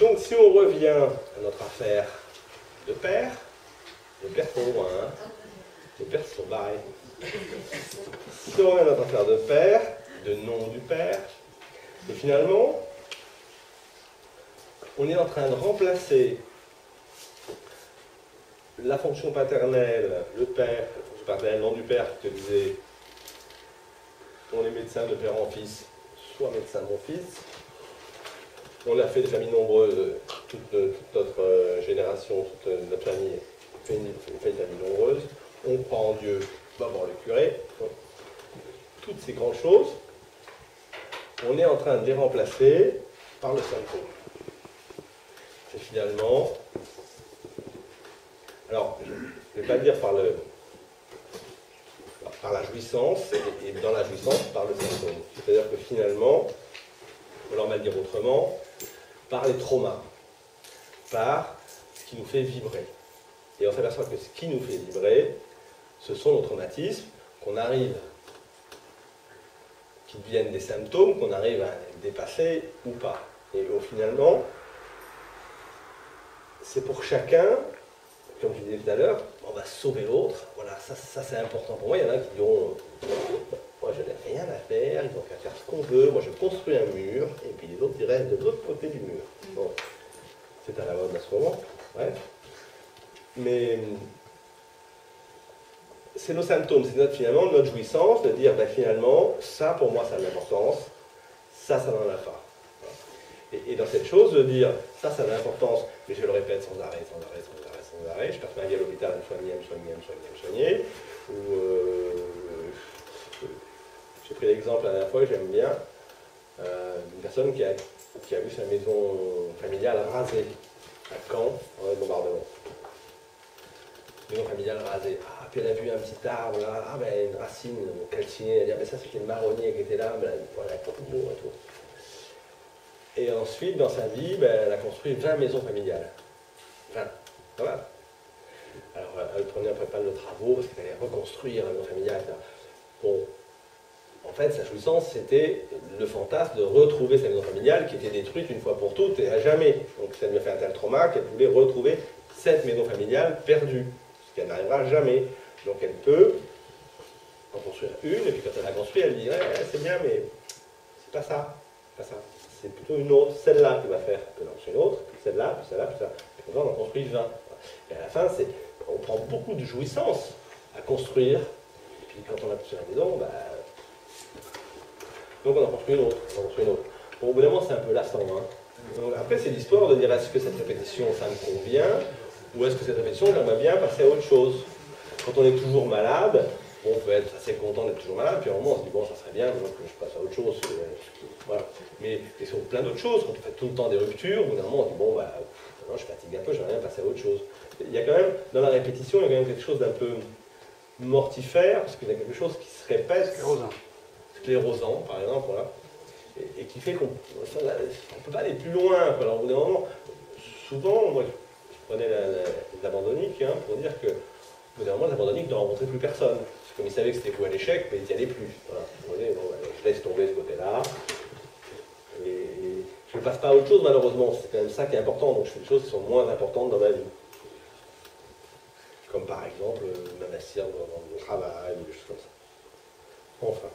Donc si on revient à notre affaire de père, les pères sont loin, hein. Les pères sont barrés. Si on revient à notre affaire de père, de nom du père, et finalement, on est en train de remplacer la fonction paternelle, le père, la fonction paternelle, nom du père, qui te disait on est médecin de père en fils, soit médecin mon fils. On a fait des familles nombreuses, toute notre génération, toute notre famille fait une famille nombreuse. On croit en Dieu, va voir le curé. Donc, toutes ces grandes choses, on est en train de les remplacer par le symptôme. C'est finalement, alors je ne vais pas dire par la jouissance, et dans la jouissance par le symptôme. C'est-à-dire que finalement, ou alors on va le dire autrement, par les traumas, par ce qui nous fait vibrer. Et on s'aperçoit que ce qui nous fait vibrer, ce sont nos traumatismes, qu'on arrive, qui deviennent des symptômes, qu'on arrive à dépasser ou pas. Et finalement, c'est pour chacun, comme je disais tout à l'heure, on va sauver l'autre. Voilà, ça c'est important pour moi. Il y en a qui diront, moi je n'ai rien à faire, ils n'ont qu'à faire ce qu'on veut, moi je construis un mur, et puis les autres ils restent de l'autre côté du mur. Bon, c'est à la mode en ce moment, bref. Mais c'est nos symptômes, c'est finalement notre jouissance de dire ben, finalement, ça pour moi ça a de l'importance, ça n'en a pas. Et dans cette chose de dire ça a de l'importance, mais je le répète sans arrêt, je passe ma vie à l'hôpital à me soigner, ou j'ai pris l'exemple la dernière fois que j'aime bien, d'une personne qui a vu sa maison familiale rasée à Caen dans le bombardement. Maison familiale rasée. Ah, puis elle a vu un petit arbre là, ah ben une racine calcinée, elle a dit ah, ben ça c'était le marronnier qui était là, ben, voilà, tout beau et tout. Et ensuite, dans sa vie, ben, elle a construit 20 maisons familiales. 20. Voilà. Alors, elle prenait un peu pas de travaux parce qu'elle allait reconstruire la maison familiale. Bon. En fait, sa jouissance, c'était le fantasme de retrouver sa maison familiale qui était détruite une fois pour toutes et à jamais. Donc, ça lui a fait un tel trauma qu'elle voulait retrouver cette maison familiale perdue. Ce qu'elle n'arrivera jamais. Donc, elle peut en construire une, et puis quand elle l'a construit, elle dit c'est bien, mais c'est pas ça. C'est pas ça. C'est plutôt une autre, celle-là qui va faire que c'est une autre, puis celle-là, puis celle-là, puis ça. Puis on en construit 20. Et à la fin, on prend beaucoup de jouissance à construire. Et puis quand on a construit la maison, bah, donc on en construit une autre, on en construit une autre. Bon, au bout d'un moment, c'est un peu lassant. Hein. Donc, après, c'est l'histoire de dire est-ce que cette répétition, ça me convient, ou est-ce que cette répétition, j'aimerais bien passer à autre chose. Quand on est toujours malade, on peut être assez content d'être toujours malade, puis à un moment on se dit bon ça serait bien que je passe à autre chose. Voilà. Mais sur plein d'autres choses, quand on fait tout le temps des ruptures, au bout d'un moment on se dit bon bah non, je fatigue un peu, j'aimerais bien passer à autre chose. Il y a quand même, dans la répétition, il y a quand même quelque chose d'un peu mortifère, parce qu'il y a quelque chose qui se répète. Sclérosant, par exemple, voilà. Et qui fait qu'on ne peut pas aller plus loin. Alors au bout d'un moment, souvent, moi je prenais les abandonniques hein, pour dire que au bout d'un moment, les abandonniques ne rencontraient plus personne. Comme ils savaient que c'était quoi l'échec, mais ils n'y allaient plus. Voilà. Bon, je laisse tomber ce côté-là. Et je ne passe pas à autre chose, malheureusement. C'est quand même ça qui est important. Donc je fais des choses qui sont moins importantes dans ma vie. Comme par exemple, m'investir dans le travail, ou des choses comme ça. Enfin.